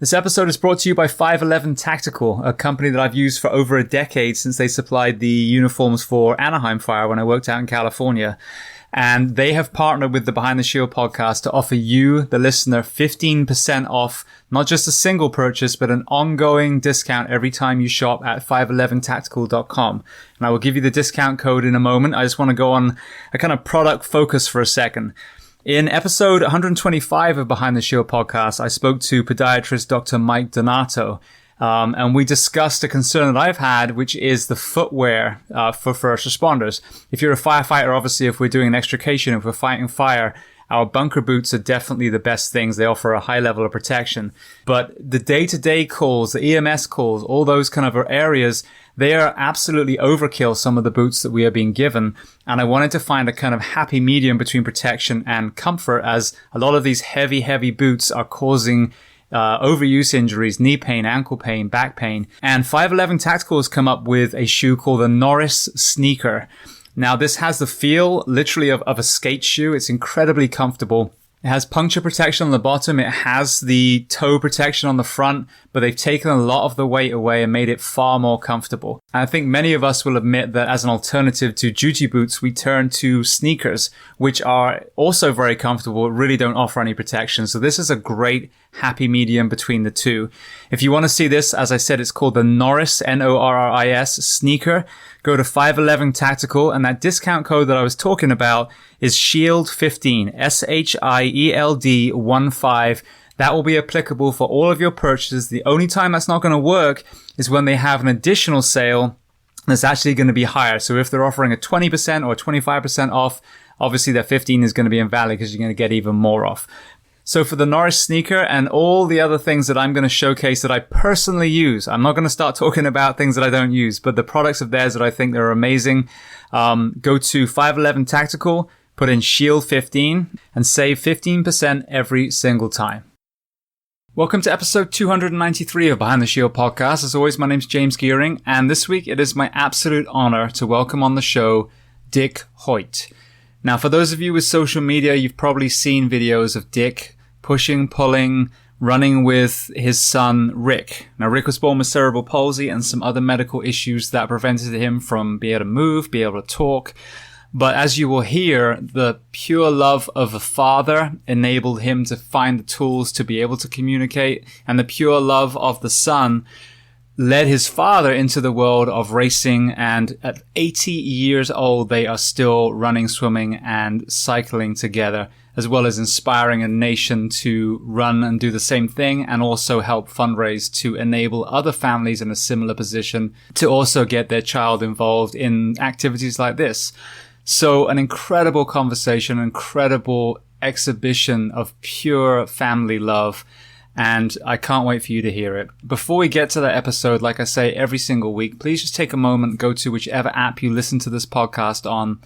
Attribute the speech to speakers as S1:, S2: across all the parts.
S1: This episode is brought to you by 511 Tactical, a company that I've used for over a decade since they supplied the uniforms for Anaheim Fire when I worked out in California. And they have partnered with the Behind the Shield podcast to offer you, the listener, 15% off, not just a single purchase, but an ongoing discount every time you shop at 511tactical.com. And I will give you the discount code in a moment. I just want to go on a kind of product focus for a second. In episode 125 of Behind the Shield podcast, I spoke to podiatrist Dr. Mike Donato, and we discussed a concern that I've had, which is the footwear for first responders. If you're a firefighter, obviously, if we're doing an extrication, if we're fighting fire, our bunker boots are definitely the best things. They offer a high level of protection. But the day-to-day calls, the EMS calls, all those kind of areas, they are absolutely overkill, some of the boots that we are being given. And I wanted to find a kind of happy medium between protection and comfort, as a lot of these heavy boots are causing overuse injuries, knee pain, ankle pain, back pain. And 511 Tactical has come up with a shoe called the Norris Sneaker. Now, this has the feel literally of a skate shoe. It's incredibly comfortable. It has puncture protection on the bottom. It has the toe protection on the front, but they've taken a lot of the weight away and made it far more comfortable. And I think many of us will admit that as an alternative to duty boots, we turn to sneakers, which are also very comfortable, really don't offer any protection. So this is a great happy medium between the two. If you want to see this, as I said, it's called the Norris, Norris sneaker. Go to 511 Tactical, and that discount code that I was talking about is SHIELD15, SHIELD15. That will be applicable for all of your purchases. The only time that's not going to work is when they have an additional sale that's actually going to be higher. So if they're offering a 20% or 25% off, obviously that 15 is going to be invalid because you're going to get even more off. So for the Norris sneaker and all the other things that I'm going to showcase that I personally use, I'm not going to start talking about things that I don't use, but the products of theirs that I think are amazing, go to 511 Tactical, put in SHIELD15, and save 15% every single time. Welcome to episode 293 of Behind the Shield podcast. As always, my name's James Gearing, and this week it is my absolute honor to welcome on the show Dick Hoyt. Now, for those of you with social media, you've probably seen videos of Dick pushing, pulling, running with his son, Rick. Now, Rick was born with cerebral palsy and some other medical issues that prevented him from being able to move, be able to talk. But as you will hear, the pure love of a father enabled him to find the tools to be able to communicate, and the pure love of the son led his father into the world of racing, and at 80 years old, they are still running, swimming, and cycling together, as well as inspiring a nation to run and do the same thing, and also help fundraise to enable other families in a similar position to also get their child involved in activities like this. So an incredible conversation, incredible exhibition of pure family love. And I can't wait for you to hear it. Before we get to that episode, like I say every single week, please just take a moment, go to whichever app you listen to this podcast on,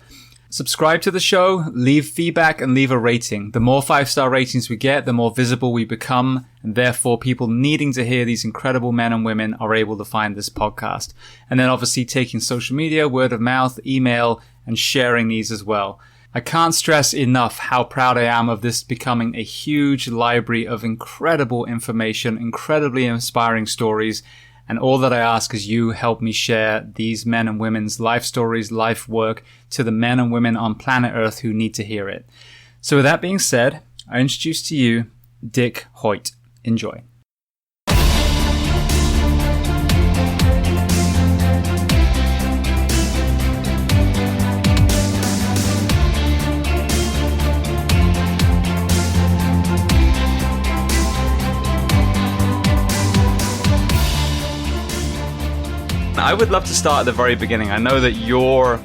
S1: subscribe to the show, leave feedback, and leave a rating. The more 5-star ratings we get, the more visible we become, and therefore people needing to hear these incredible men and women are able to find this podcast. And then obviously taking social media, word of mouth, email, and sharing these as well. I can't stress enough how proud I am of this becoming a huge library of incredible information, incredibly inspiring stories, and all that I ask is you help me share these men and women's life stories, life work to the men and women on planet Earth who need to hear it. So with that being said, I introduce to you Dick Hoyt. Enjoy. I would love to start at the very beginning. I know that your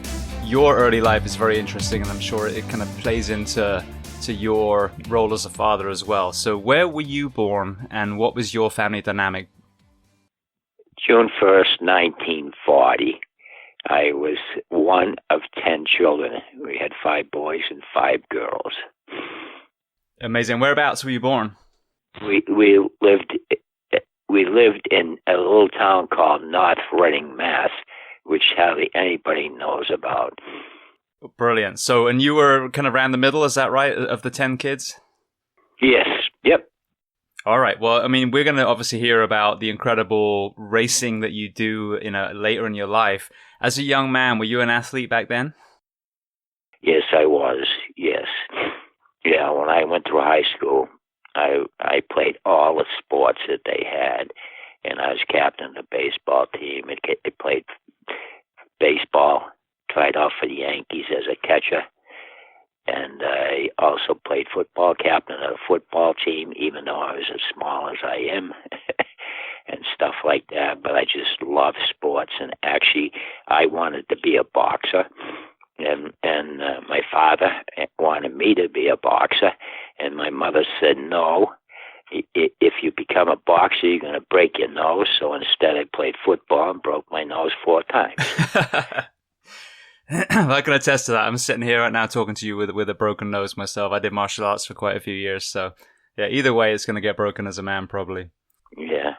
S1: early life is very interesting, and I'm sure it kind of plays into your role as a father as well. So where were you born, and what was your family dynamic?
S2: June 1st, 1940. I was one of 10 children. We had 5 boys and 5 girls.
S1: Amazing. Whereabouts were you born?
S2: We lived in a little town called North Reading, Mass., which hardly anybody knows about.
S1: Brilliant. So, and you were kind of around the middle, is that right, of the 10 kids?
S2: Yes. Yep.
S1: All right. Well, I mean, we're going to obviously hear about the incredible racing that you do later in your life. As a young man, were you an athlete back then?
S2: Yes, I was. Yes. Yeah, when I went through high school, I played all the sports that they had, and I was captain of the baseball team. I played baseball, tried out for the Yankees as a catcher, and I also played football, captain of the football team, even though I was as small as I am, and stuff like that. But I just love sports, and actually, I wanted to be a boxer. And my father wanted me to be a boxer, and my mother said, no, if you become a boxer, you're going to break your nose. So instead, I played football and broke my nose 4 times.
S1: I can attest to that. I'm sitting here right now talking to you with a broken nose myself. I did martial arts for quite a few years. So, yeah, either way, it's going to get broken as a man, probably.
S2: Yeah.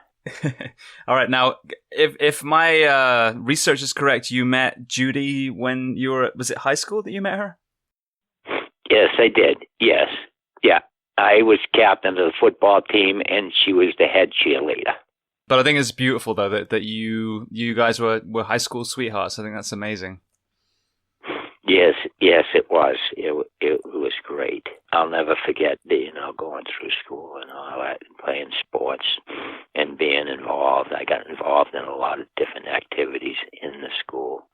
S1: All right. Now, if my research is correct, you met Judy when you were, was it high school that you met her?
S2: Yes, I did. Yes. Yeah. I was captain of the football team, and she was the head cheerleader.
S1: But I think it's beautiful, though, that you guys were high school sweethearts. I think that's amazing.
S2: Yes, it was. It was great. I'll never forget, going through school and all that, and playing sports and being involved. I got involved in a lot of different activities in the school.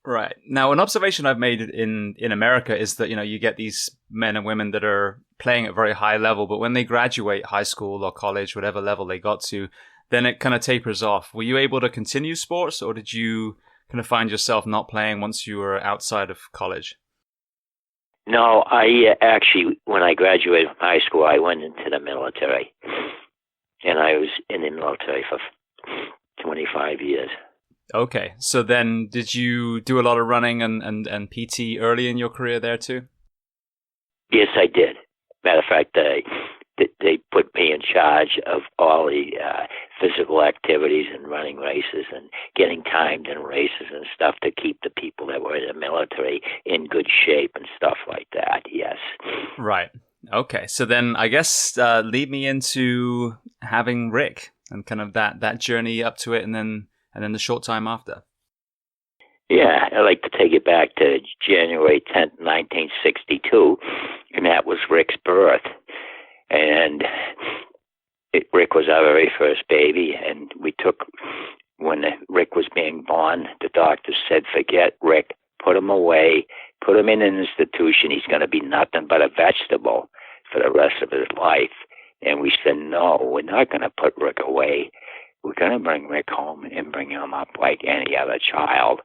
S1: Right. Now, an observation I've made in America is that, you get these men and women that are playing at a very high level, but when they graduate high school or college, whatever level they got to, then it kind of tapers off. Were you able to continue sports, or did you kind of find yourself not playing once you were outside of college?
S2: No, I actually, when I graduated from high school, I went into the military, and I was in the military for 25 years.
S1: Okay, so then did you do a lot of running and PT early in your career there too?
S2: Yes, I did. Matter of fact, they put me in charge of all the physical activities and running races and getting timed in races and stuff to keep the people that were in the military in good shape and stuff like that, yes.
S1: Right. Okay, so then I guess lead me into having Rick and kind of that journey up to it and then the short time after.
S2: Yeah, I'd like to take it back to January 10th, 1962, and that was Rick's birth. And Rick was our very first baby, and when Rick was being born, the doctor said, forget Rick, put him away, put him in an institution. He's going to be nothing but a vegetable for the rest of his life. And we said, no, we're not going to put Rick away. We're going to bring Rick home and bring him up like any other child.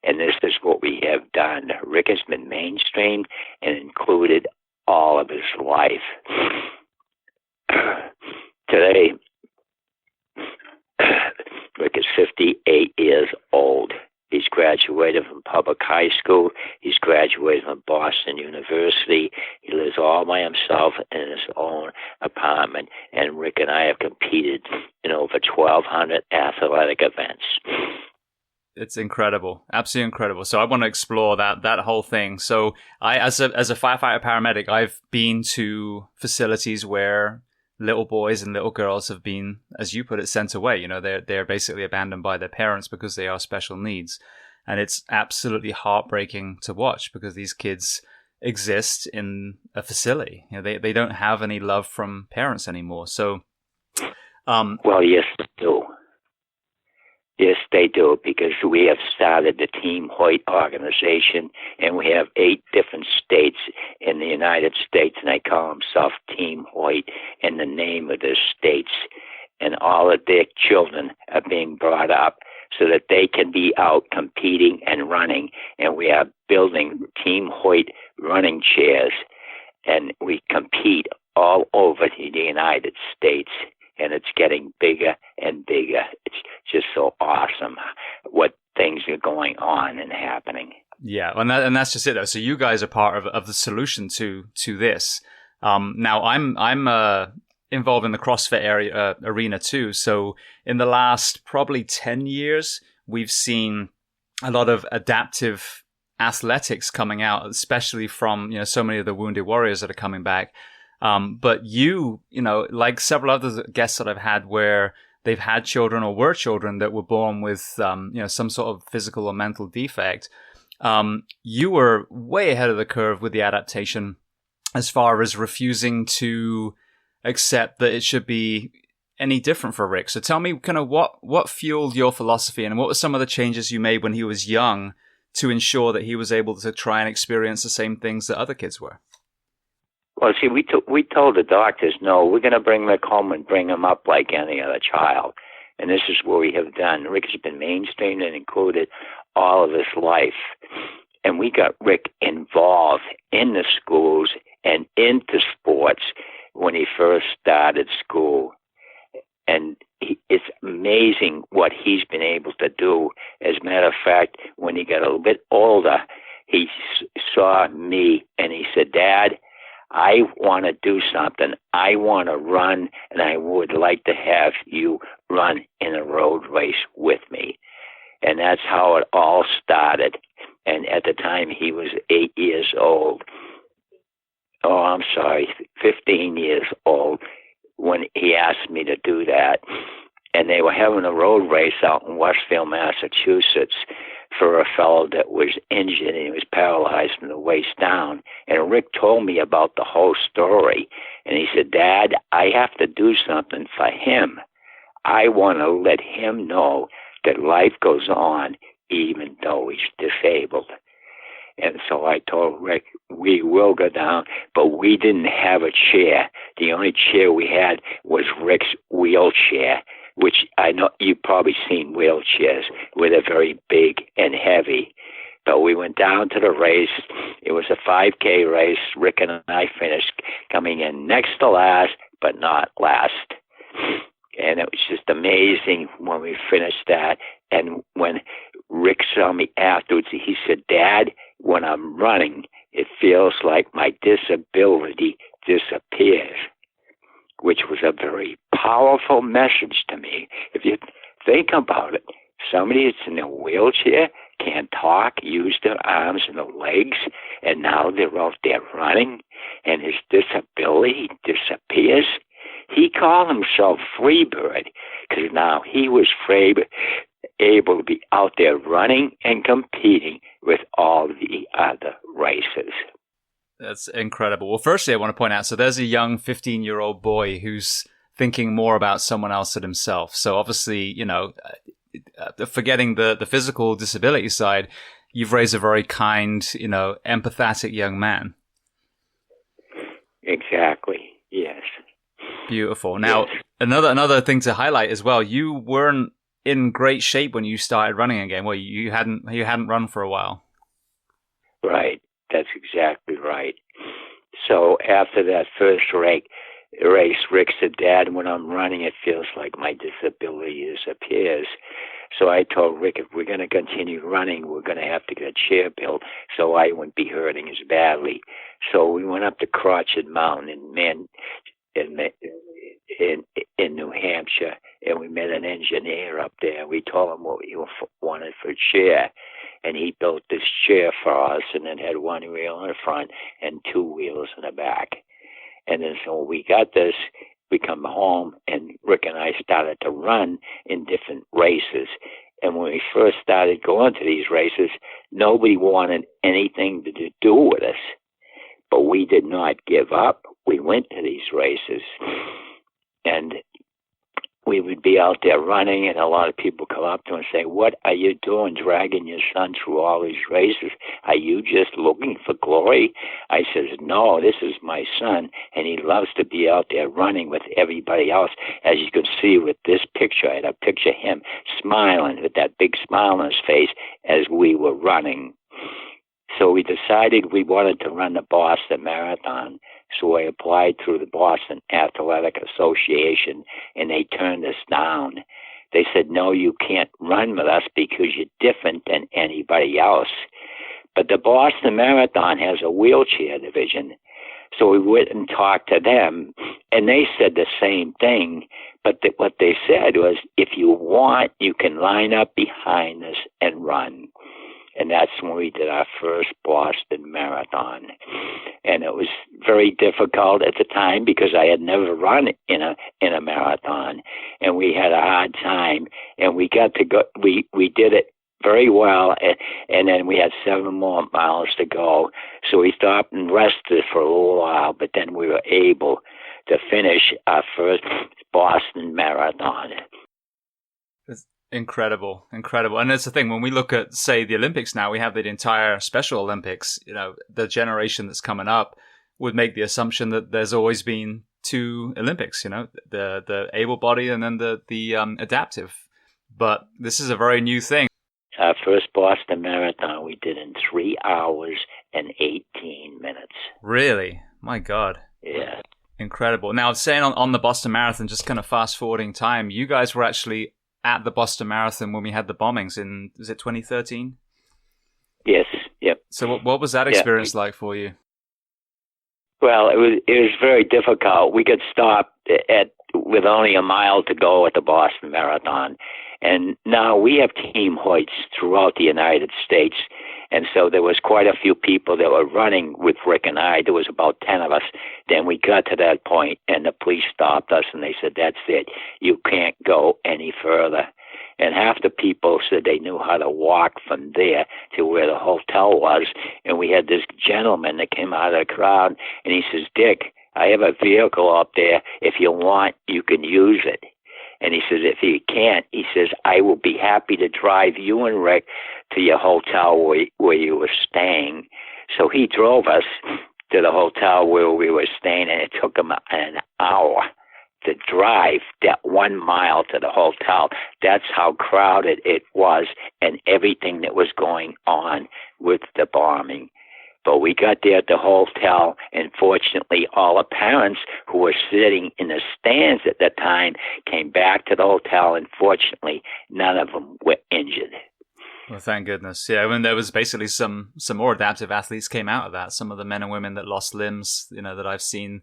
S2: And this is what we have done. Rick has been mainstreamed and included all of his life. Today, Rick is 58 years old. He's graduated from public high school. He's graduated from Boston University. He lives all by himself in his own apartment. And Rick and I have competed in over 1,200 athletic events.
S1: It's incredible, absolutely incredible. So I want to explore that whole thing. So I, as a firefighter paramedic, I've been to facilities where little boys and little girls have been, as you put it, sent away. They're basically abandoned by their parents because they are special needs, and it's absolutely heartbreaking to watch because these kids exist in a facility. They don't have any love from parents anymore. So,
S2: well, yes, they do. Yes, they do, because we have started the Team Hoyt organization, and we have 8 different states in the United States, and they call themselves Team Hoyt in the name of their states. And all of their children are being brought up so that they can be out competing and running. And we are building Team Hoyt running chairs, and we compete all over the United States. And it's getting bigger and bigger. It's just so awesome what things are going on and happening.
S1: Yeah, and that's just it, though. So you guys are part of the solution to this. Now, I'm involved in the CrossFit arena too. So in the last probably 10 years, we've seen a lot of adaptive athletics coming out, especially from so many of the wounded warriors that are coming back. But like several other guests that I've had where they've had children or were children that were born with, some sort of physical or mental defect, you were way ahead of the curve with the adaptation as far as refusing to accept that it should be any different for Rick. So tell me kind of what fueled your philosophy and what were some of the changes you made when he was young to ensure that he was able to try and experience the same things that other kids were?
S2: Well, see, we told the doctors, no, we're going to bring Rick home and bring him up like any other child. And this is what we have done. Rick has been mainstreamed and included all of his life. And we got Rick involved in the schools and into sports when he first started school. And it's amazing what he's been able to do. As a matter of fact, when he got a little bit older, he saw me and he said, Dad, I want to do something. I want to run, and I would like to have you run in a road race with me. And that's how it all started. And at the time, he was 8 years old. 15 years old when he asked me to do that. And they were having a road race out in Westfield, Massachusetts, for a fellow that was injured and he was paralyzed from the waist down. And Rick told me about the whole story. And he said, Dad, I have to do something for him. I want to let him know that life goes on even though he's disabled. And so I told Rick, we will go down, but we didn't have a chair. The only chair we had was Rick's wheelchair, which I know you've probably seen wheelchairs where they're very big and heavy. But we went down to the race. It was a 5K race. Rick and I finished coming in next to last, but not last. And it was just amazing when we finished that. And when Rick saw me afterwards, he said, Dad, when I'm running, it feels like my disability disappears, which was a very powerful message to me. If you think about it, somebody that's in a wheelchair can't talk, use their arms and their legs, and now they're out there running, and his disability disappears. He called himself Freebird because now he was able to be out there running and competing with all the other races.
S1: That's incredible. Well, firstly, I want to point out, so there's a young 15-year-old boy who's thinking more about someone else than himself. So obviously, forgetting the physical disability side, you've raised a very kind, empathetic young man.
S2: Exactly. Yes.
S1: Beautiful. Now, yes. Another thing to highlight as well, you weren't in great shape when you started running again. Well, you hadn't run for a while. Right.
S2: That's exactly right. So after that first race, Rick said, Dad, when I'm running, it feels like my disability disappears. So I told Rick, if we're going to continue running, we're going to have to get a chair built so I wouldn't be hurting as badly. So we went up to Crotched Mountain in New Hampshire, and we met an engineer up there. We told him what we wanted for a chair, and he built this chair for us, and it had one wheel in the front and two wheels in the back. And then so we got this, we come home, and Rick and I started to run in different races. And when we first started going to these races, nobody wanted anything to do with us. But we did not give up. We went to these races, and we would be out there running, and a lot of people come up to us and say, what are you doing dragging your son through all these races? Are you just looking for glory? I says, no, this is my son, and he loves to be out there running with everybody else. As you can see with this picture, I had a picture of him smiling with that big smile on his face as we were running. So we decided we wanted to run the Boston Marathon. So I applied through the Boston Athletic Association, and they turned us down. They said, no, you can't run with us because you're different than anybody else. But the Boston Marathon has a wheelchair division. So we went and talked to them, and they said the same thing. But what they said was, if you want, you can line up behind us and run. and that's when we did our first Boston Marathon. And it was very difficult at the time because I had never run in a marathon, and we had a hard time. And we got to go. We did it very well, and then we had 7 more miles to go. So we stopped and rested for a little while, but then we were able to finish our first Boston Marathon.
S1: It's incredible. And that's the thing, when we look at, say, the Olympics now, we have the entire Special Olympics, the generation that's coming up would make the assumption that there's always been 2 Olympics, the able-bodied and then the adaptive. But this is a very new thing.
S2: Our first Boston Marathon we did in 3 hours and 18 minutes.
S1: Really? My God.
S2: Yeah.
S1: Incredible. Now, saying on the Boston Marathon, just kind of fast-forwarding time, you guys were actually at the Boston Marathon when we had the bombings in, was it 2013?
S2: Yes. Yep.
S1: So what was that experience like for you?
S2: Well, it was very difficult. We got stopped with only a mile to go at the Boston Marathon. And now we have Team Hoyts throughout the United States. And so there was quite a few people that were running with Rick and I. There was about 10 of us. Then we got to that point, and the police stopped us, and they said, that's it. You can't go any further. And half the people said they knew how to walk from there to where the hotel was. And we had this gentleman that came out of the crowd, and he says, Dick, I have a vehicle up there. If you want, you can use it. And he says, if you can't, he says, I will be happy to drive you and Rick to your hotel where you were staying. So he drove us to the hotel where we were staying, and it took him an hour to drive that 1 mile to the hotel. That's how crowded it was and everything that was going on with the bombing. But we got there at the hotel, and fortunately, all the parents who were sitting in the stands at that time came back to the hotel, and fortunately, none of them were injured.
S1: Well, thank goodness. Yeah, I mean, there was basically some more adaptive athletes came out of that. Some of the men and women that lost limbs, that I've seen,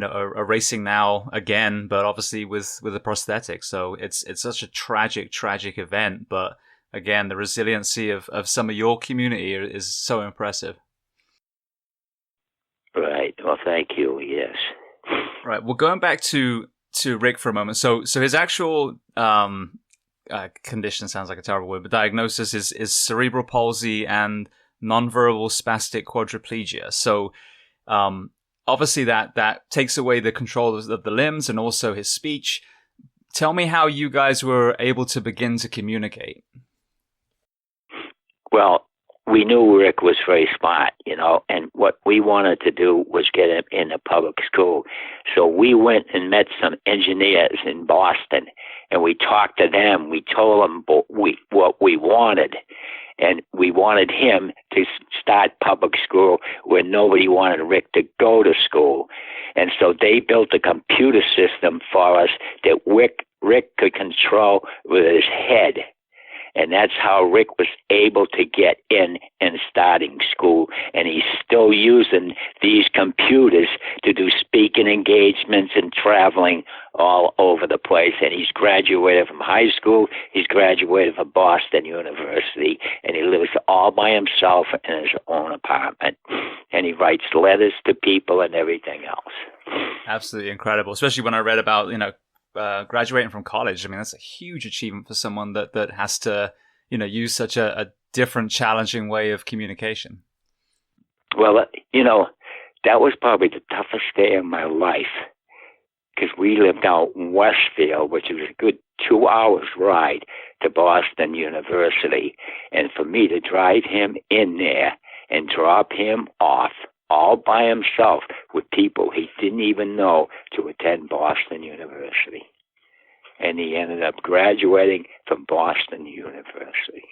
S1: are racing now again, but obviously with a prosthetic. So it's such a tragic event. But again, the resiliency of some of your community is so impressive.
S2: Right. Well, thank you. Yes.
S1: Right. Well, going back to Rick for a moment. So his actual condition sounds like a terrible word, but diagnosis is cerebral palsy and nonverbal spastic quadriplegia. So obviously that takes away the control of the limbs and also his speech. Tell me how you guys were able to begin to communicate.
S2: Well, we knew Rick was very smart, and what we wanted to do was get him in a public school. So we went and met some engineers in Boston, and we talked to them. We told them what we wanted, and we wanted him to start public school where nobody wanted Rick to go to school. And so they built a computer system for us that Rick could control with his head. And that's how Rick was able to get in and starting school. And he's still using these computers to do speaking engagements and traveling all over the place. And he's graduated from high school. He's graduated from Boston University. And he lives all by himself in his own apartment. And he writes letters to people and everything else.
S1: Absolutely incredible. Especially when I read about, graduating from college. I mean, that's a huge achievement for someone that has to, use such a different, challenging way of communication.
S2: Well, that was probably the toughest day of my life because we lived out in Westfield, which was a good 2 hours ride to Boston University. And for me to drive him in there and drop him off all by himself with people he didn't even know to attend Boston University. And he ended up graduating from Boston University.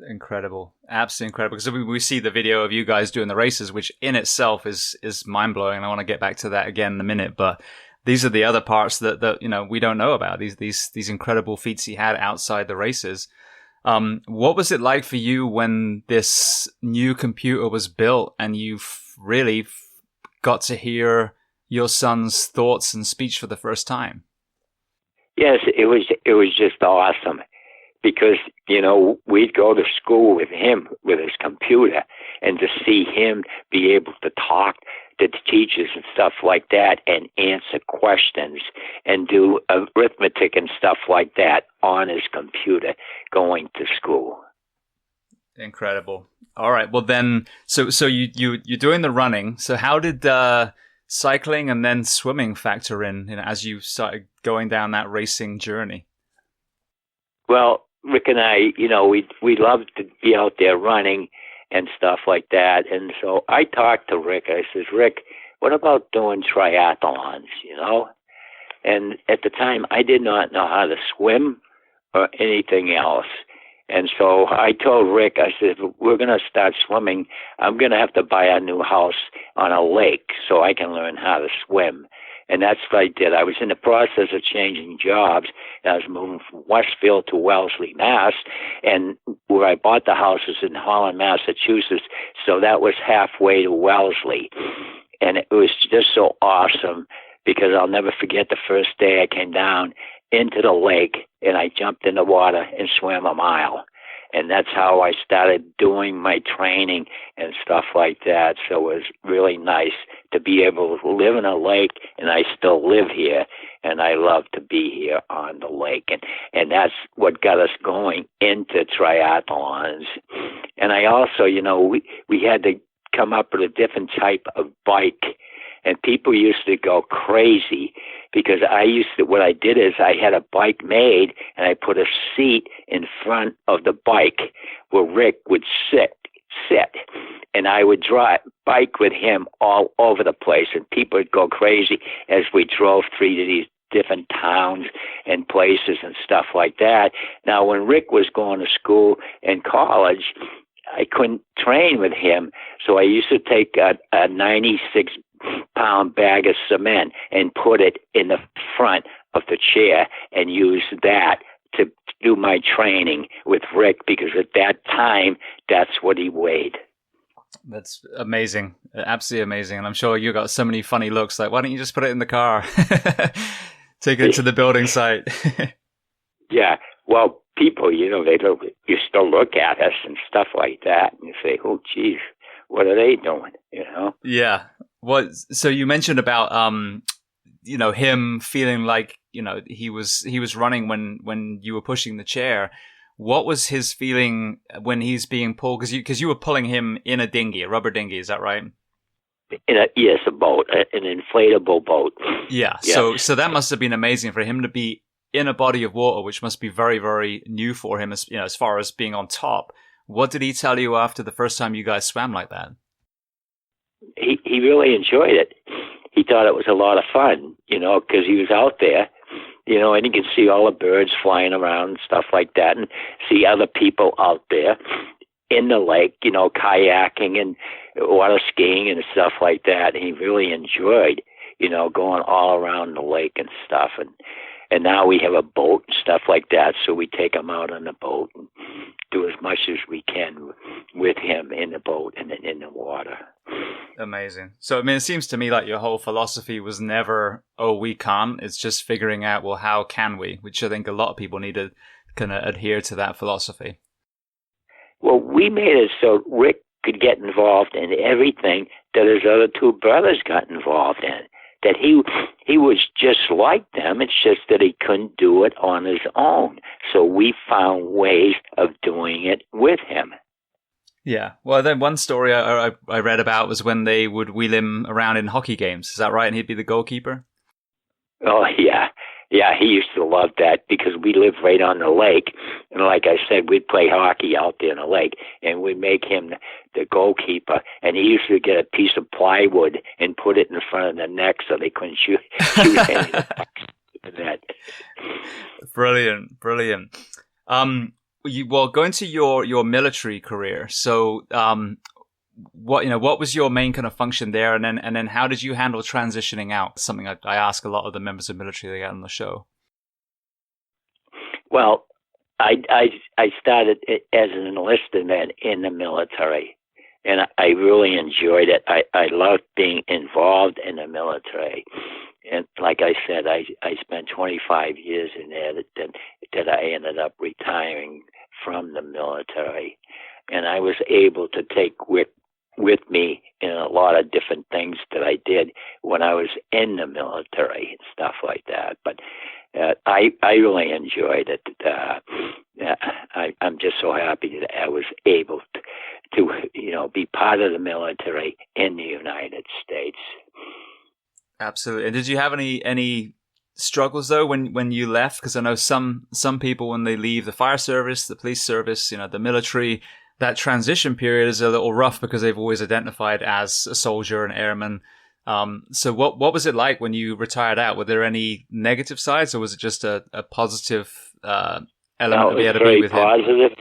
S1: Incredible. Absolutely incredible. Because we see the video of you guys doing the races, which in itself is mind-blowing. I want to get back to that again in a minute. But these are the other parts that we don't know about. These incredible feats he had outside the races. What was it like for you when this new computer was built and you really got to hear your son's thoughts and speech for the first time?
S2: Yes, it was just awesome because, we'd go to school with him with his computer, and to see him be able to talk to the teachers and stuff like that and answer questions and do arithmetic and stuff like that on his computer going to school.
S1: Incredible. All right. Well, then, so you're doing the running. So how did cycling and then swimming factor in, as you started going down that racing journey?
S2: Well, Rick and I, we loved to be out there running and stuff like that. And so I talked to Rick. I says, Rick, what about doing triathalons, And at the time, I did not know how to swim or anything else. And so I told Rick, I said, if we're going to start swimming, I'm going to have to buy a new house on a lake so I can learn how to swim. And that's what I did. I was in the process of changing jobs, and I was moving from Westfield to Wellesley, Mass. And where I bought the house was in Holland, Massachusetts. So that was halfway to Wellesley. And it was just so awesome, because I'll never forget the first day I came down into the lake, and I jumped in the water and swam a mile. And that's how I started doing my training and stuff like that. So it was really nice to be able to live in a lake, and I still live here, and I love to be here on the lake. And that's what got us going into triathlons. And I also, we had to come up with a different type of bike. And people used to go crazy, because what I did is I had a bike made, and I put a seat in front of the bike where Rick would sit, and I would bike with him all over the place, and people would go crazy as we drove through these different towns and places and stuff like that. Now, when Rick was going to school and college, I couldn't train with him, so I used to take a 96-pound bag of cement and put it in the front of the chair and use that to do my training with Rick, because at that time, that's what he weighed.
S1: That's amazing. Absolutely amazing. And I'm sure you got so many funny looks, like, why don't you just put it in the car? Take it to the building site.
S2: Yeah. Well, people, they don't, you still look at us and stuff like that, and you say, oh, geez, what are they doing,
S1: Yeah. Well, so you mentioned about, him feeling like, he was running when you were pushing the chair. What was his feeling when he's being pulled? Because you were pulling him in a dinghy, a rubber dinghy, is that right?
S2: Yes, a boat, an inflatable boat.
S1: Yeah.
S2: Yes.
S1: So that must have been amazing for him to be in a body of water, which must be very, very new for him, as far as being on top. What did he tell you after the first time you guys swam like that?
S2: He really enjoyed it. He thought it was a lot of fun, because he was out there, and you could see all the birds flying around and stuff like that, and see other people out there in the lake, kayaking and water skiing and stuff like that. And he really enjoyed, going all around the lake and stuff. And now we have a boat and stuff like that, so we take him out on the boat and do as much as we can with him in the boat and in the water.
S1: Amazing. So, it seems to me like your whole philosophy was never, oh, we can't. It's just figuring out, well, how can we? Which I think a lot of people need to kind of adhere to that philosophy.
S2: Well, we made it so Rick could get involved in everything that his other two brothers got involved in. That he was just like them. It's just that he couldn't do it on his own. So we found ways of doing it with him.
S1: Yeah. Well, then one story I read about was when they would wheel him around in hockey games. Is that right? And he'd be the goalkeeper?
S2: Oh, yeah. Yeah, he used to love that, because we live right on the lake. And like I said, we'd play hockey out there in the lake, and we'd make him the goalkeeper. And he used to get a piece of plywood and put it in front of the net so they couldn't shoot any of the net.
S1: Brilliant. Going to your military career. So, what was your main kind of function there, and then how did you handle transitioning out? Something I ask a lot of the members of military that get on the show.
S2: Well, I started as an enlisted man in the military, and I really enjoyed it. I loved being involved in the military, and like I said, I spent 25 years in there. Then that I ended up retiring from the military, and I was able to take with me in a lot of different things that I did when I was in the military and stuff like that. But I really enjoyed it. I'm just so happy that I was able to be part of the military in the United States.
S1: Absolutely. And did you have any struggles though when you left? Because I know some people, when they leave the fire service, the police service, the military, that transition period is a little rough because they've always identified as a soldier, an airman. So what was it like when you retired out? Were there any negative sides, or was it just a positive element to be able to be with
S2: positive.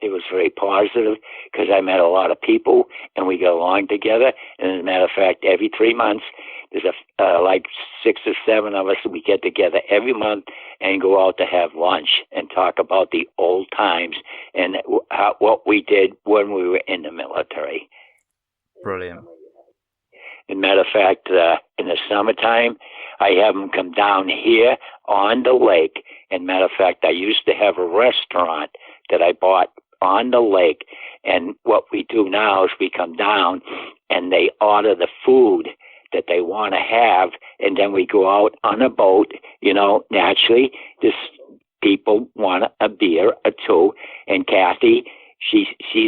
S2: It was very positive because I met a lot of people and we got along together. And as a matter of fact, every 3 months, there's like 6 or 7 of us. We get together every month and go out to have lunch and talk about the old times and what we did when we were in the military.
S1: Brilliant.
S2: As a matter of fact, in the summertime, I have them come down here on the lake. And matter of fact, I used to have a restaurant that I bought on the lake. And what we do now is we come down and they order the food that they want to have. And then we go out on a boat. Naturally, people want a beer or two. And Kathy, she's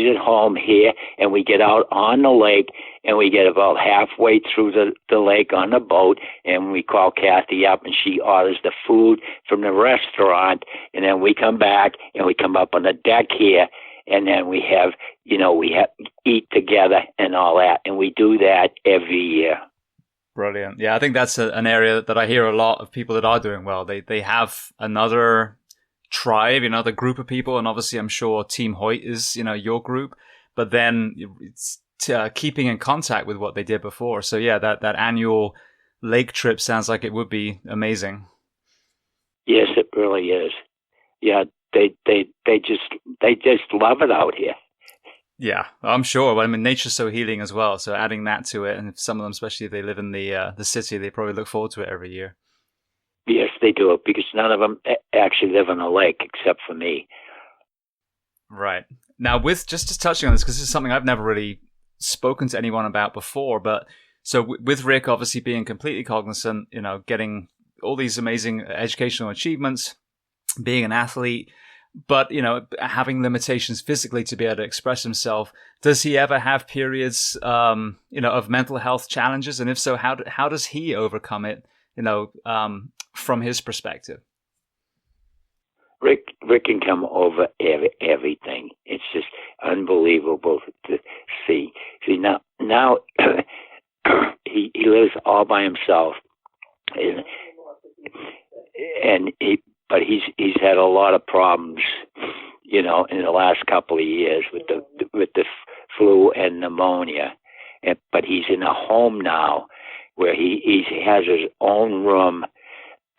S2: at home here, and we get out on the lake, and we get about halfway through the lake on the boat, and we call Kathy up, and she orders the food from the restaurant, and then we come back, and we come up on the deck here, and then we have eat together and all that, and we do that every year.
S1: Brilliant. Yeah, I think that's an area that I hear a lot of people that are doing well. They have another tribe, another group of people, and obviously I'm sure Team Hoyt is your group, but then it's keeping in contact with what they did before. So yeah, that annual lake trip sounds like it would be amazing. Yes,
S2: it really is. Yeah, they just love it out here.
S1: Yeah, I'm sure. Well, I mean, nature's so healing as well, so adding that to it, and some of them, especially if they live in the city, they probably look forward to it every year.
S2: Yes, they do, because none of them actually live on a lake except for me.
S1: Right. Now, just touching on this, because this is something I've never really spoken to anyone about before, but so with Rick obviously being completely cognizant, getting all these amazing educational achievements, being an athlete, but, having limitations physically to be able to express himself, does he ever have periods, of mental health challenges? And if so, how does he overcome it, from his perspective?
S2: Rick can come over everything. It's just unbelievable to see. See now he lives all by himself, but he's had a lot of problems, in the last couple of years with the flu and pneumonia. But he's in a home now where he has his own room,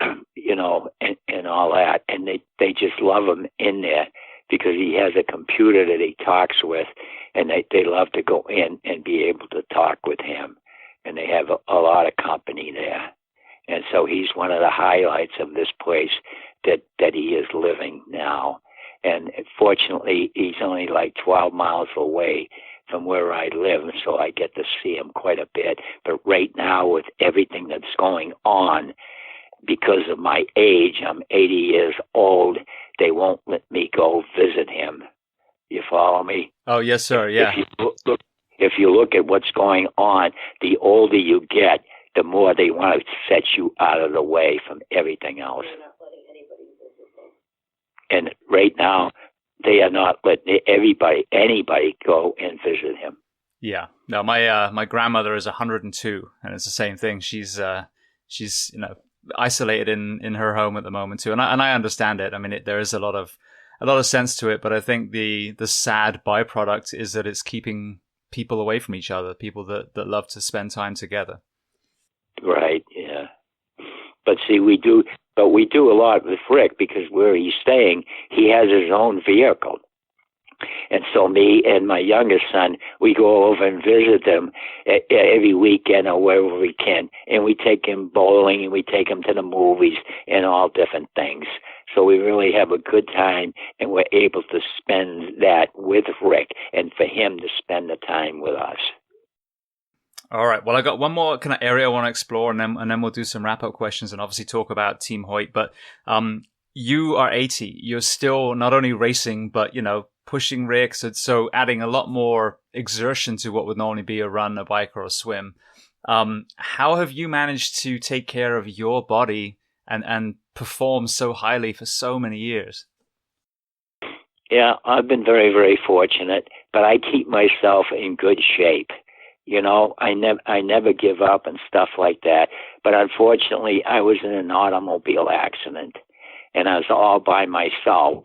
S2: and all that, and they just love him in there because he has a computer that he talks with, and they love to go in and be able to talk with him, and they have a lot of company there, and so he's one of the highlights of this place that he is living now, and fortunately he's only like 12 miles away from where I live, so I get to see him quite a bit. But right now, with everything that's going on, because of my age, I'm 80 years old, they won't let me go visit him. You follow me?
S1: Oh, yes, sir, yeah.
S2: If you look at what's going on, the older you get, the more they want to set you out of the way from everything else. And right now, they are not letting anybody go and visit him.
S1: Yeah. No, my grandmother is 102, and it's the same thing. She's isolated in her home at the moment too, and I understand it. I mean, there is a lot of sense to it, but I think the sad byproduct is that it's keeping people away from each other, people that love to spend time together.
S2: Right. Yeah. But see, we do a lot with Rick because where he's staying, he has his own vehicle. And so me and my youngest son, we go over and visit them every weekend or wherever we can. And we take him bowling and we take him to the movies and all different things. So we really have a good time, and we're able to spend that with Rick and for him to spend the time with us.
S1: All right. Well, I got one more kind of area I want to explore, and then we'll do some wrap-up questions and obviously talk about Team Hoyt. But you are 80. You're still not only racing, but, pushing Rick, so adding a lot more exertion to what would normally be a run, a bike, or a swim. How have you managed to take care of your body and perform so highly for so many years?
S2: Yeah, I've been very, very fortunate, but I keep myself in good shape. I never give up and stuff like that. But unfortunately, I was in an automobile accident, and I was all by myself.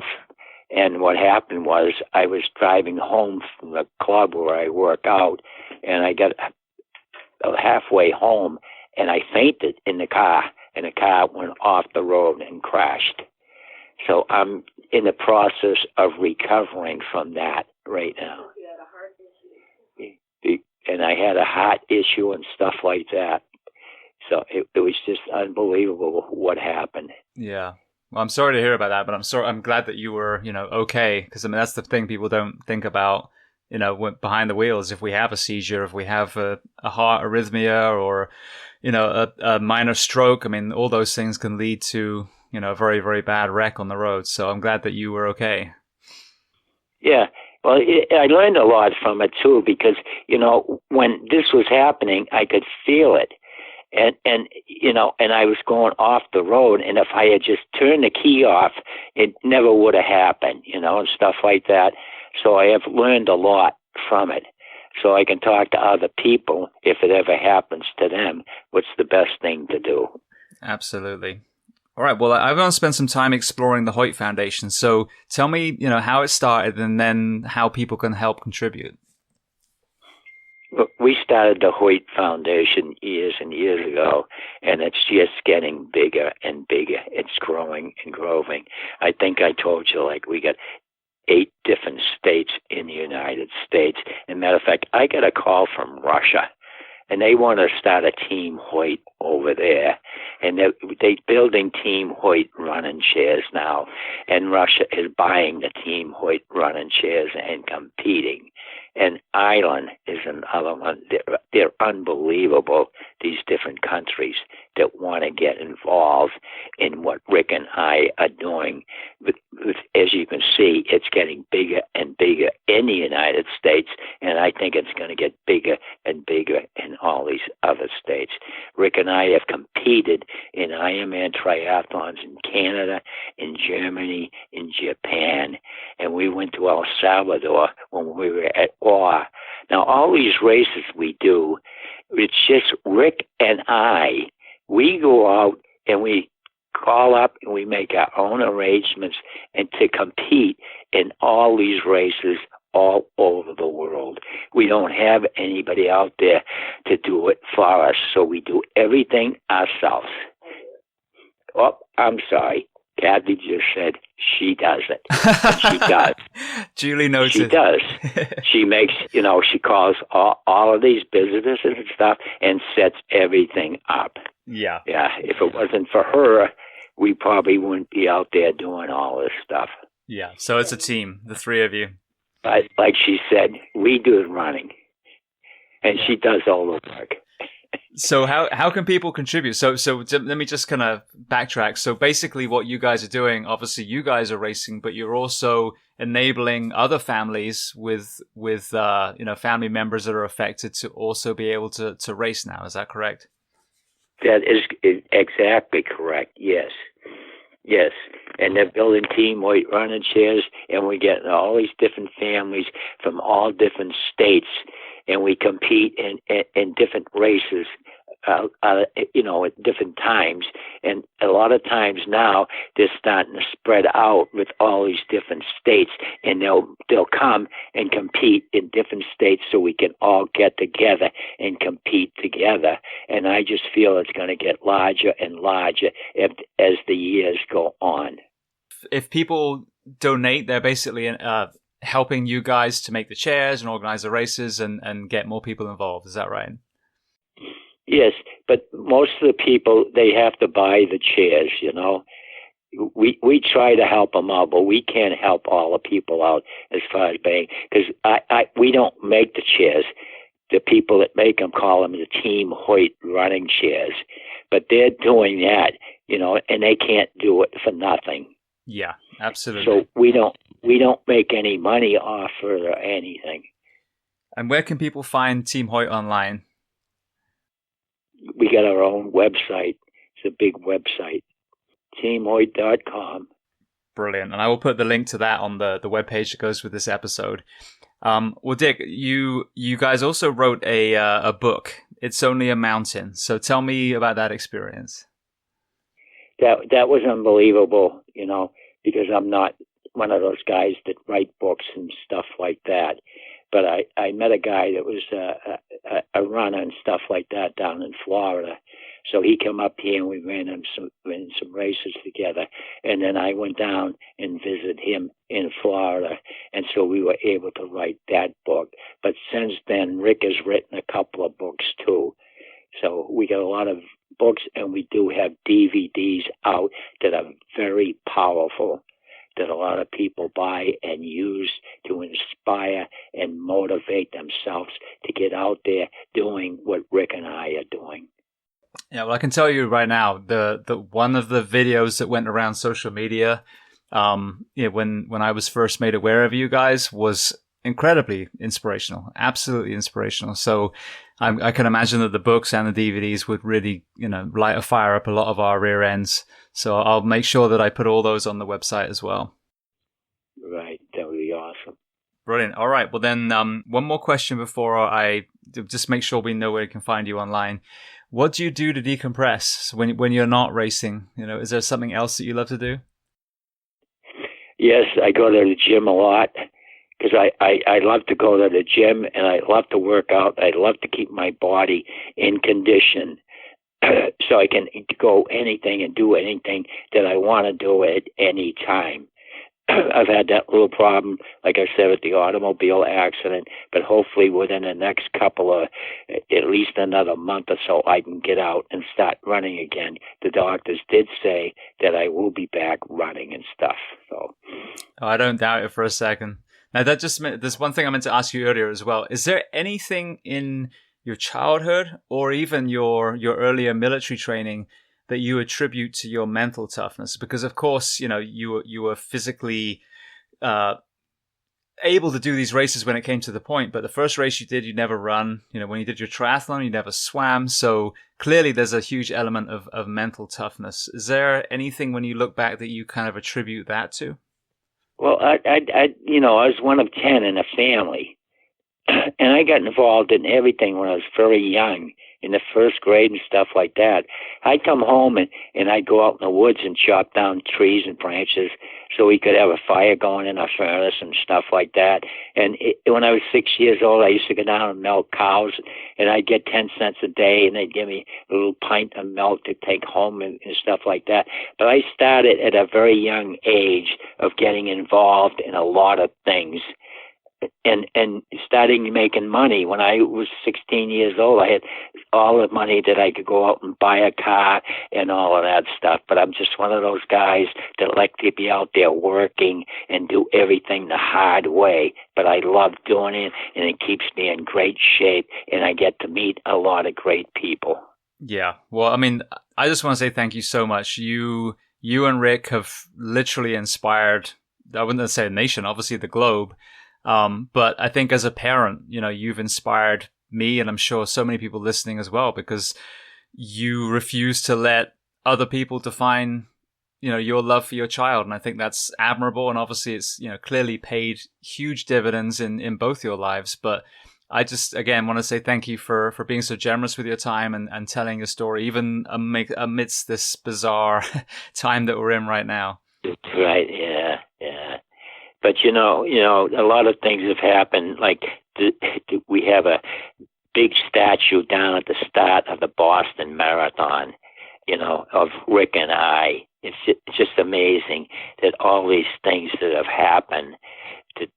S2: And what happened was I was driving home from the club where I work out, and I got halfway home, and I fainted in the car, and the car went off the road and crashed. So I'm in the process of recovering from that right now. And I had a heart issue and stuff like that. So it was just unbelievable what happened.
S1: Yeah. Well, I'm sorry to hear about that, but I'm glad that you were, okay. Because that's the thing people don't think about, behind the wheels. If we have a seizure, if we have a heart arrhythmia or, a minor stroke, all those things can lead to, a very, very bad wreck on the road. So I'm glad that you were okay.
S2: Yeah. Well, I learned a lot from it too, because, when this was happening, I could feel it. And I was going off the road, and if I had just turned the key off, it never would have happened, and stuff like that. So I have learned a lot from it. So I can talk to other people if it ever happens to them, what's the best thing to do.
S1: Absolutely. All right. Well, I want to spend some time exploring the Hoyt Foundation. So tell me, how it started and then how people can help contribute.
S2: We started the Hoyt Foundation years and years ago, and it's just getting bigger and bigger. It's growing and growing. I think I told you, we got 8 different states in the United States. As a matter of fact, I got a call from Russia, and they want to start a Team Hoyt over there. And they're building Team Hoyt running chairs now, and Russia is buying the Team Hoyt running chairs and competing. And Ireland is another one. They're unbelievable, these different countries that want to get involved in what Rick and I are doing. As you can see, it's getting bigger and bigger in the United States, and I think it's going to get bigger and bigger in all these other states. Rick and I have competed in Ironman triathlons in Canada, in Germany, in Japan, and we went to El Salvador when we were at war. Now, all these races we do, it's just Rick and I. We go out and we call up and we make our own arrangements and to compete in all these races all over the world. We don't have anybody out there to do it for us, so we do everything ourselves. Oh, I'm sorry. Kathy just said she does it. And she does.
S1: Julie noted.
S2: She does. She makes, she calls all of these visitors and stuff and sets everything up.
S1: Yeah.
S2: Yeah. If it wasn't for her, we probably wouldn't be out there doing all this stuff.
S1: Yeah. So it's a team, the 3 of you.
S2: But like she said, we do the running, and she does all the work.
S1: So how can people contribute? So let me just kind of backtrack. So basically what you guys are doing, obviously you guys are racing, but you're also enabling other families with family members that are affected to also be able to race now. Is that correct?
S2: That is exactly correct. Yes. Yes. And they're building Team Hoyt running chairs, and we get all these different families from all different states, and we compete in different races, at different times. And a lot of times now they're starting to spread out with all these different states, and they'll come and compete in different states so we can all get together and compete together. And I just feel it's going to get larger and larger as the years go on.
S1: If people donate, they're basically helping you guys to make the chairs and organize the races and get more people involved. Is that right?
S2: Yes, but most of the people, they have to buy the chairs, We try to help them out, but we can't help all the people out as far as paying, because we don't make the chairs. The people that make them call them the Team Hoyt running chairs, but they're doing that, and they can't do it for nothing.
S1: Yeah, absolutely.
S2: So we don't make any money off it or anything.
S1: And where can people find Team Hoyt online?
S2: We got our own website. It's a big website, teamhoyt.com.
S1: Brilliant. And I will put the link to that on the webpage that goes with this episode. Well, Dick, you guys also wrote a book, It's Only a Mountain. So tell me about that experience.
S2: That was unbelievable, because I'm not one of those guys that write books and stuff like that. But I met a guy that was a runner and stuff like that down in Florida. So he came up here and we ran some races together. And then I went down and visited him in Florida. And so we were able to write that book. But since then, Rick has written a couple of books too. So we got a lot of books, and we do have DVDs out that are very powerful, that a lot of people buy and use to inspire and motivate themselves to get out there doing what Rick and I are doing.
S1: Yeah, well, I can tell you right now, the one of the videos that went around social media, when I was first made aware of you guys, was incredibly inspirational, absolutely inspirational. So I can imagine that the books and the DVDs would really, light a fire up a lot of our rear ends. So I'll make sure that I put all those on the website as well.
S2: Right. That would be awesome.
S1: Brilliant. All right. Well, then one more question before I just make sure we know where we can find you online. What do you do to decompress when you're not racing? Is there something else that you love to do?
S2: Yes, I go to the gym a lot because I love to go to the gym and I love to work out. I love to keep my body in condition so I can go anything and do anything that I want to do at any time. I've had that little problem, like I said, with the automobile accident, but hopefully within the next at least another month or so, I can get out and start running again. The doctors did say that I will be back running and stuff. So,
S1: I don't doubt it for a second. Now, there's one thing I meant to ask you earlier as well. Is there anything in your childhood or even your earlier military training that you attribute to your mental toughness? Because of course, you were physically able to do these races when it came to the point, but the first race you did, you never run. When you did your triathlon, you never swam. So clearly there's a huge element of mental toughness. Is there anything when you look back that you kind of attribute that to?
S2: Well, I was one of 10 in a family, and I got involved in everything when I was very young, in the first grade and stuff like that. I'd come home and I'd go out in the woods and chop down trees and branches so we could have a fire going in our furnace and stuff like that. And when I was 6 years old, I used to go down and milk cows, and I'd get 10 cents a day, and they'd give me a little pint of milk to take home and stuff like that. But I started at a very young age of getting involved in a lot of things. And starting making money. When I was 16 years old, I had all the money that I could go out and buy a car and all of that stuff. But I'm just one of those guys that like to be out there working and do everything the hard way. But I love doing it, and it keeps me in great shape, and I get to meet a lot of great people.
S1: Yeah. Well, I mean, I just want to say thank you so much. You and Rick have literally inspired, I wouldn't say a nation, obviously the globe. But I think as a parent, you've inspired me, and I'm sure so many people listening as well, because you refuse to let other people define, your love for your child. And I think that's admirable. And obviously it's, clearly paid huge dividends in both your lives. But I just, again, want to say thank you for being so generous with your time and telling your story, even amidst this bizarre time that we're in right now.
S2: Right. Yeah. But, a lot of things have happened. Like we have a big statue down at the start of the Boston Marathon, of Rick and I. It's just amazing that all these things that have happened,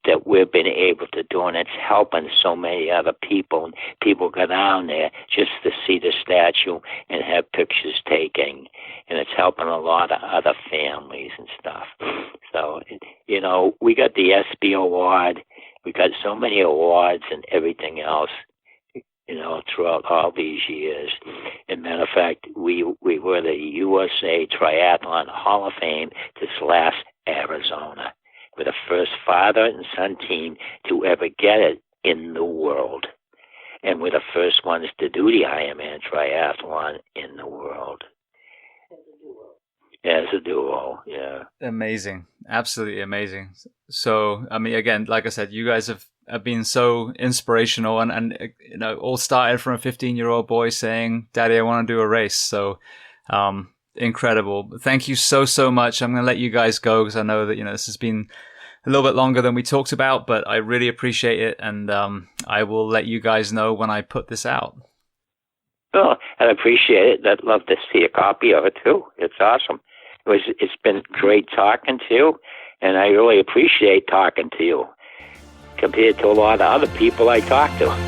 S2: that we've been able to do, and it's helping so many other people. And people go down there just to see the statue and have pictures taken, and it's helping a lot of other families and stuff. So, you know, we got the SB award. We got so many awards and everything else, you know, throughout all these years. As a matter of fact, we were the USA Triathlon Hall of Fame this last Arizona. We're the first father and son team to ever get it in the world. And we're the first ones to do the Ironman triathlon in the world. As a duo, yeah.
S1: Amazing. Absolutely amazing. So, I mean, again, like I said, you guys have been so inspirational, and you know, all started from a 15-year-old boy saying, "Daddy, I want to do a race." So, incredible. Thank you so much. I'm going to let you guys go because I know that, you know, this has been a little bit longer than we talked about, but I really appreciate it. And I will let you guys know when I put this out.
S2: Well, I'd appreciate it. I'd love to see a copy of it too. It's awesome. It's been great talking to you, and I really appreciate talking to you compared to a lot of other people I talk to.